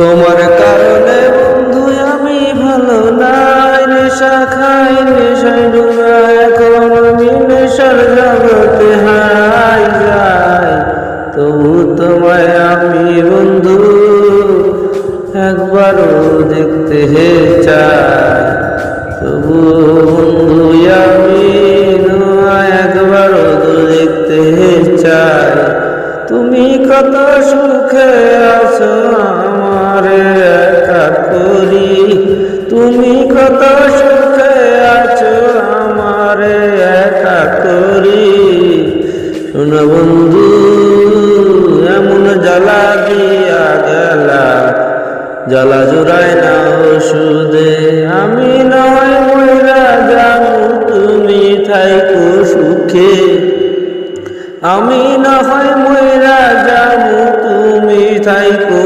তোমার কারণে বন্ধু আমি ভালো নাই, নেশা খাই নেশায় ডুবা, এখন আমি নেশার জগতে হাই যাই। তবু তোমায় আমি বন্ধু একবারও দেখতে চাই। তবু বন্ধু আমি তোমায় একবারও দেখতে চাই। তুমি কত সুখে আছো আমারে একা করি, তুমি কত সুখে আছো আমারে একা করি। শোনো বন্ধু এমন জ্বালা দিয়া গেলা, জ্বালা জোড়ায় না ওষুধে। আমি নয় মইরা যাবো তুমি থাইকো সুখে, আমি না হয় মইরা যাবো তুমি থাইকো।